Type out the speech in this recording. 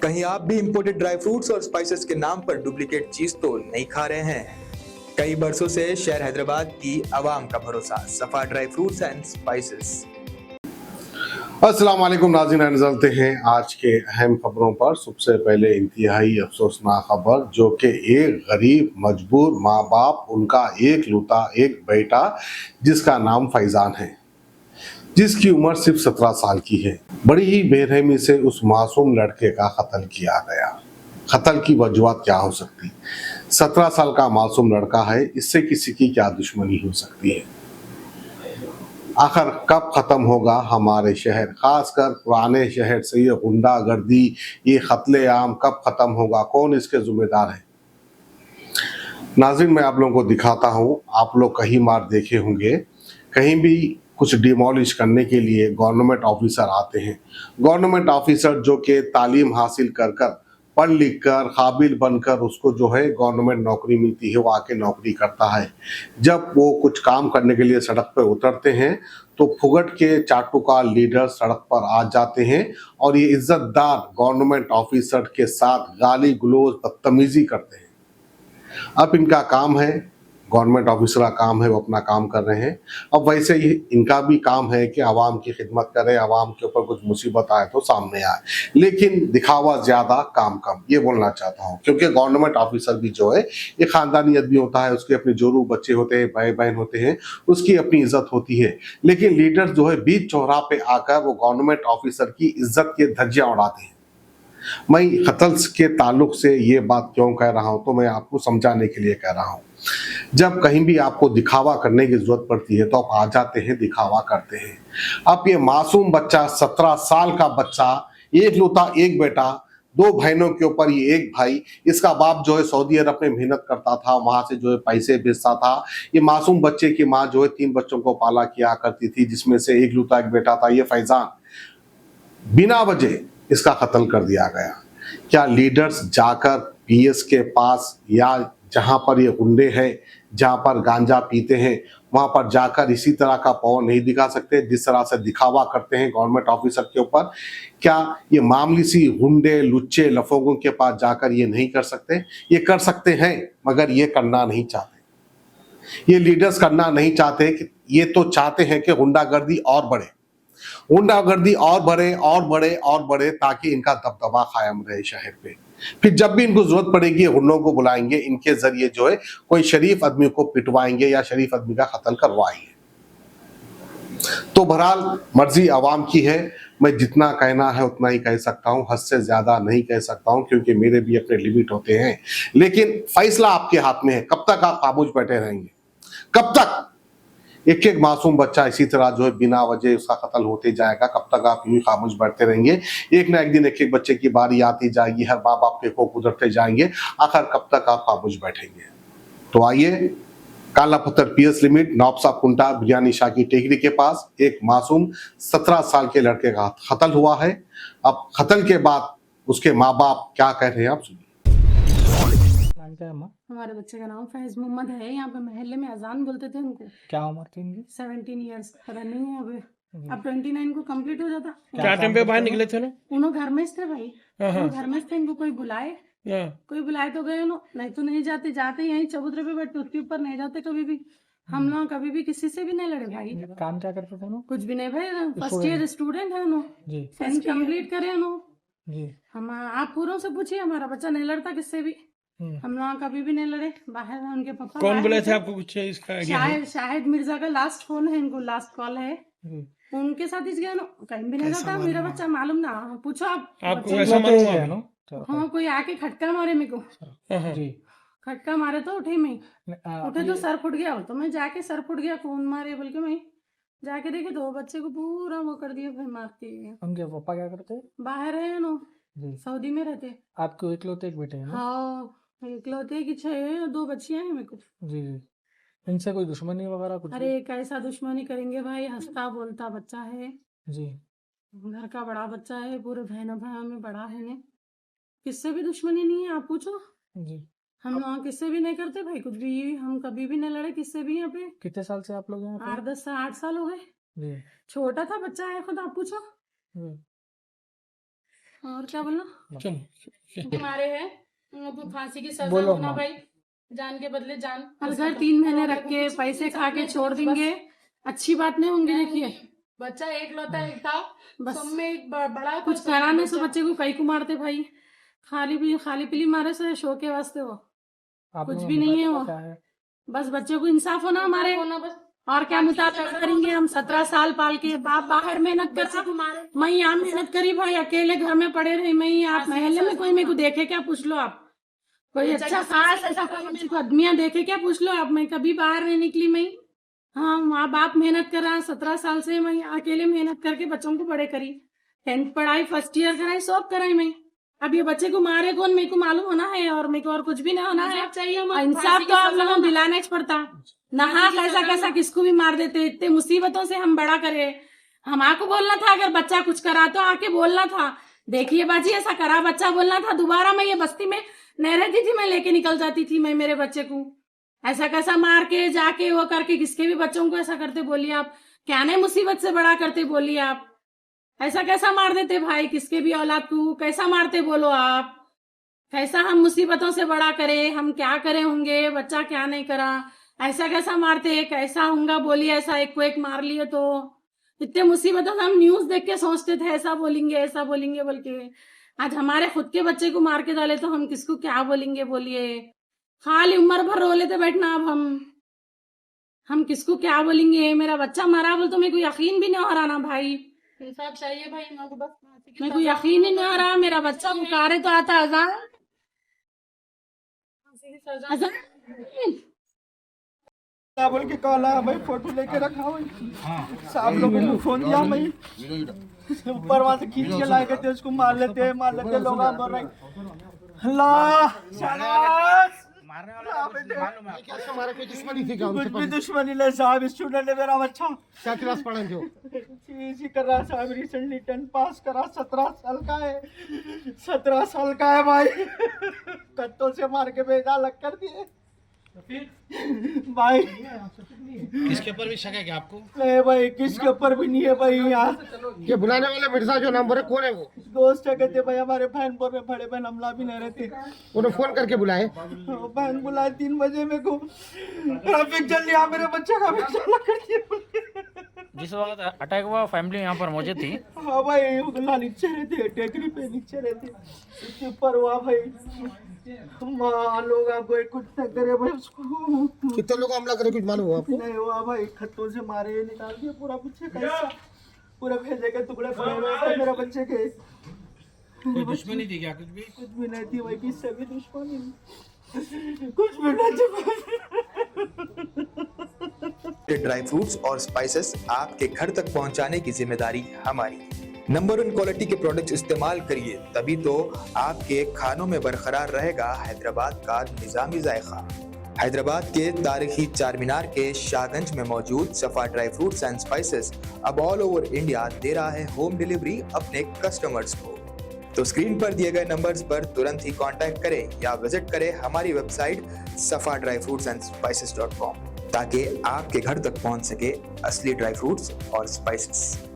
कहीं आप भी इंपोर्टेड ड्राई फ्रूट्स और स्पाइसेस के नाम पर डुप्लीकेट चीज तो नहीं खा रहे हैं? कई बरसों से शहर हैदराबाद की आवाम का भरोसा सफा ड्राई फ्रूट्स एंड स्पाइसेस। अस्सलाम वालेकुम नाज़रीन, नजरते हैं आज के अहम खबरों पर। सबसे पहले इंतहाई अफसोसनाक खबर, जो कि एक गरीब मजबूर माँ बाप, उनका एक लूता एक बेटा जिसका नाम फैजान है, जिसकी उम्र सिर्फ 17 साल की है, बड़ी ही बेरहमी से उस मासूम लड़के का कत्ल किया गया। कत्ल की वजूहत क्या हो सकती? 17 साल का मासूम लड़का है, इससे किसी की क्या दुश्मनी हो सकती है? आखिर कब खत्म होगा हमारे शहर, खासकर पुराने शहर से ये गुंडागर्दी, ये कत्ले आम कब खत्म होगा? कौन इसके जिम्मेदार है? नाज़रीन, मैं आप लोगों को दिखाता हूँ। आप लोग कहीं मार देखे होंगे, कहीं भी कुछ डिमोलिश करने के लिए गवर्नमेंट ऑफिसर आते हैं। गवर्नमेंट ऑफिसर जो कि तालीम हासिल कर कर, पढ़ लिख कर, काबिल बनकर उसको जो है गवर्नमेंट नौकरी मिलती है, वो आके नौकरी करता है। जब वो कुछ काम करने के लिए सड़क पर उतरते हैं तो फुगट के चाटुका लीडर सड़क पर आ जाते हैं और ये इज्जतदार गवर्नमेंट ऑफिसर के साथ गाली गलौज बदतमीजी करते हैं। अब इनका काम है, गवर्नमेंट ऑफिसर का काम है, वो अपना काम कर रहे हैं। अब वैसे ही इनका भी काम है कि आवाम की खिदमत करे, आवाम के ऊपर कुछ मुसीबत आए तो सामने आए, लेकिन दिखावा ज्यादा काम कम, ये बोलना चाहता हूँ। क्योंकि गवर्नमेंट ऑफिसर भी जो है ये खानदानी आदमी होता है, उसके अपने जोरू बच्चे होते हैं, भाई बहन होते हैं, उसकी अपनी इज्जत होती है। लेकिन लीडर जो है बीच चौराहे पे आकर वो गवर्नमेंट ऑफिसर की इज्जत की धज्जियां उड़ाते हैं। मैं कत्ल के ताल्लुक से ये बात क्यों कह रहा हूं, तो मैं आपको समझाने के लिए कह रहा हूं। जब कहीं भी आपको दिखावा करने की जरूरत पड़ती है तो आप आ जाते हैं, दिखावा करते हैं। अब ये मासूम बच्चा, 17 साल का बच्चा, एक लूता एक बेटा, दो बहनों के ऊपर ये एक भाई, इसका बाप जो है सऊदी अरब में मेहनत करता था, वहां से जो है पैसे भेजता था। ये मासूम बच्चे की माँ जो है 3 बच्चों को पाला किया करती थी, जिसमें से एक लूता एक बेटा था, ये फैजान। बिना वजह इसका कत्ल कर दिया गया। क्या लीडर्स जाकर पीएस के पास या जहां पर ये गुंडे हैं, जहां पर गांजा पीते हैं, वहां पर जाकर इसी तरह का पावर नहीं दिखा सकते जिस तरह से दिखावा करते हैं गवर्नमेंट ऑफिसर के ऊपर? क्या ये मामूली सी गुंडे लुच्चे लफोगों के पास जाकर ये नहीं कर सकते? ये कर सकते हैं, मगर ये करना नहीं चाहते। ये लीडर्स करना नहीं चाहते। कि ये तो चाहते हैं कि गुंडागर्दी और बढ़े, गुंडागर्दी और बढ़े और बढ़े और बढ़े, ताकि इनका दबदबा कायम रहे शहर पे। फिर जब भी इनको जरूरत पड़ेगी गुंडों को बुलाएंगे, इनके जरिए जो है कोई शरीफ आदमी को पिटवाएंगे या शरीफ आदमी का कत्ल करवाएंगे। तो बहरहाल मर्जी आवाम की है। मैं जितना कहना है उतना ही कह सकता हूं, हद से ज्यादा नहीं कह सकता हूं, क्योंकि मेरे भी अपने लिमिट होते हैं। लेकिन फैसला आपके हाथ में है। कब तक आप खामोश बैठे रहेंगे? कब तक एक एक मासूम बच्चा इसी तरह जो है बिना वजह उसका कत्ल होते जाएगा? कब तक आप यूं खामोश बैठते रहेंगे? एक ना एक दिन एक एक बच्चे की बारी आती जाएगी, हर माँ बाप के को गुजरते जाएंगे। आखिर कब तक आप खामोश बैठेंगे? तो आइए, काला पत्थर पीएस लिमिट, नौबसा कुंटा बिरयानी शाह की टेकरी के पास एक मासूम 17 साल के लड़के का कत्ल हुआ है। अब कत्ल के बाद उसके माँ बाप क्या कह रहे हैं, आप सुनिए। नाम क्या है अम्मा? हमारे बच्चे का नाम फैज मोहम्मद है। यहाँ पे मोहल्ले में अजान बोलते थे उनको। क्या उम्र थी इनकी? 17 ईयर्स, पता नहीं है अब 29 को कंप्लीट हो जाता। क्या टाइम पे बाहर निकले थे ना? उन्होंने घर में थे भाई, वो घर में थे। इनको कोई बुलाए तो गए नो, नहीं तो नहीं जाते। जाते यहीं चबूतरे पे बैठते, उसके ऊपर नहीं जाते कभी भी। हम लोग कभी भी किसी से भी नहीं लड़े भाई। काम क्या करते थे ना? कुछ भी नहीं भाई, फर्स्ट ईयर स्टूडेंट है उन्होंने जी कंप्लीट करे उन्होंने जी। हम। आप पूरों से पूछिए, हमारा बच्चा नहीं लड़ता किससे भी। हम लोग कभी भी नहीं लड़े। बाहर उनके पापा कौन बोले थे आपको? कुछ इसका आइडिया है? शाहिद मिर्जा का लास्ट फोन है, इनको लास्ट कॉल है। उनके साथ इस गया ना, कहीं भी नहीं जाता मेरा बच्चा। मालूम ना, पूछो आप आपको ऐसा मालूम है ना? हाँ, कोई आके खटका मारे मेरे को। जी। खटका मारे तो उठे मैं, उठे तो सर फुट गया। तो मैं जाके सर फुट गया, कौन मारे बोल के मैं जाके देखे, दो बच्चे को पूरा वो कर दिया भाई, मारती है। उनके पापा क्या करते? बाहर है नो, सऊदी में रहते। आपको इकलौते एक बेटे है ना? हाँ, इकलौते की 6 2 बच्चियां हैं मेरे को। जी जी। इनसे कोई दुश्मनी वगैरह कुछ? अरे कैसा दुश्मनी करेंगे भाई, हंसता बोलता बच्चा है जी। घर का बड़ा बच्चा है, पूरे बहनों भाई में बड़ा है ने। किससे भी दुश्मनी नहीं है, आप पूछो। जी। हम लोग किससे भी नहीं करते भाई कुछ भी। हम कभी भी नहीं लड़े किससे भी। यहाँ पे कितने साल से आप लोग यहाँ पे? 8 साल हो गए। जी। छोटा था बच्चा है खुद, आप पूछो। और क्या बोलना चलो मारे हैं उनको फांसी की सजा बोलो होना माँ। भाई, जान के बदले जान। और घर 3 महीने रख के पैसे खा के छोड़ देंगे, अच्छी बात नहीं होंगी। देखिए बच्चा एक लौता एक था, बस सब में एक बड़ा कुछ कराने से बच्चे को कई को मारते भाई, खाली पीली मारे से शो के वास्ते वो आप कुछ लोगों भी को नहीं है पता वो। क्या है? बस बच्चे को इंसाफ होना हमारे, और क्या मुताबिक करेंगे हम। 17 साल पाल के बाप बाहर मेहनत कर, मैं यहाँ मेहनत करी भाई, अकेले घर में पड़े रही मैं। आप महल्ले में कोई मेरे को देखे क्या, पूछ लो आप। कोई अच्छा खास ऐसा कोई मेरे को आदमियां देखे क्या, पूछ लो आप। मैं कभी बाहर नहीं निकली मैं। हाँ, माँ बाप मेहनत कर रहा, 17 साल से मैं अकेले मेहनत करके बच्चों को बड़े करी, 10th पढ़ाई, फर्स्ट ईयर कराई, सब कराई मैं। अब ये बच्चे को मारे कौन, मेरे को मालूम होना है, और मेरे को और कुछ भी नहीं होना है। इंसाफ तो आप लोगों को दिलाना ही पड़ता ना। हाँ, कैसा किसको भी मार देते, इतने मुसीबतों से हम बड़ा करे। हमारे बोलना था अगर बच्चा कुछ करा तो आके बोलना था, देखिए बाजी ऐसा करा बच्चा, बोलना था। दोबारा मैं ये बस्ती में नहीं रहती थी, मैं लेके निकल जाती थी मैं मेरे बच्चे को। ऐसा कैसा मार के जाके वो करके किसके भी बच्चों को ऐसा करते बोलिए आप, क्या नहीं मुसीबत से बड़ा करते बोलिए आप। ऐसा कैसा मार देते भाई, किसके भी औलाद को कैसा मारते बोलो आप। कैसा हम मुसीबतों से बड़ा करे, हम क्या करे होंगे, बच्चा क्या नहीं करा, ऐसा कैसा मारते, कैसा होगा बोलिए। ऐसा एक को एक मार लिए तो इतने मुसीबतों से हम न्यूज देख के सोचते थे ऐसा बोलेंगे बोल के। आज हमारे खुद के बच्चे को मार के डाले तो हम किसको क्या बोलेंगे बोलिए। खाली उम्र भर रो लेते बैठना। अब हम किसको क्या बोलेंगे। मेरा बच्चा मरा बोल तो मेरे को यकीन भी नहीं हो रहा ना भाई। इंसाफ चाहिए भाई, मेरे को यकीन ही नहीं हो रहा। मेरा बच्चा पुकारे तो आता अजान क्या बोल के कॉल आया भाई, फोटो लेके रखा हुआ साहब लोगों को फोन दिया भाई, ऊपर वहां से खींच के लाए गए थे, उसको मार लेते लोग बोल रहे कोई दुश्मनी थी क्या कुछ भी दुश्मनी ले साहब। स्टूडेंट है मेरा बच्चा, क्या क्लास पढ़े थे? इसी कर रहा साहब, रिसेंटली 10th पास करा, 17 साल का है, 17 साल का है भाई। कत्तों से मार के भेजा, अलग कर दिए भाई। किसके ऊपर भी शक है क्या आपको? नहीं भाई, किसके ऊपर भी नहीं है भाई। यार ये बुलाने वाले मिर्जा जो नाम बोले कौन है वो? दोस्त है, कहते भाई हमारे फैनपुर में बड़े बहन हमला भी नहीं रहते, उन्हें फोन करके बुलाए? बहन बुलाए 3 बजे मेरे को, ट्रैफिक चल रहा, मेरे बच्चे का भी चला कर दिया। जिस वक्त अटैक हुआ फैमिली यहाँ पर मौजूद थी? हाँ भाई, उगला नीचे रहते, टेकरी पे नीचे रहते, इसके ऊपर हुआ भाई। माँ लोग आपको कुछ न करे भाई उसको। कितने लोग हमला करे कुछ मालूम हुआ आपको? नहीं हुआ भाई, खत्तों से मारे, निकाल दिया पूरा बच्चे का हिस्सा, पूरा भेजे के टुकड़े पड़े हुए थे मेरे बच्चे के। कोई दुश्मनी थी क्या? कुछ भी नहीं थी भाई, किससे भी दुश्मनी नहीं, कुछ भी नहीं थी। ड्राई फ्रूट्स और स्पाइसेस आपके घर तक पहुंचाने की जिम्मेदारी हमारी। नंबर 1 क्वालिटी के प्रोडक्ट्स इस्तेमाल करिए, तभी तो आपके खानों में बरकरार रहेगा हैदराबाद का निजामी जायका। हैदराबाद के तारीखी चार मीनार के शाहगंज में मौजूद सफा ड्राई फ्रूट्स एंड स्पाइसेस अब ऑल ओवर इंडिया दे रहा है होम डिलीवरी अपने कस्टमर्स को। तो स्क्रीन पर दिए गए नंबर्स पर तुरंत ही कांटेक्ट करें या विजिट करें हमारी वेबसाइट safadryfruitsandspices.com ताकि आपके घर तक पहुंच सके असली ड्राई फ्रूट्स और स्पाइसेस।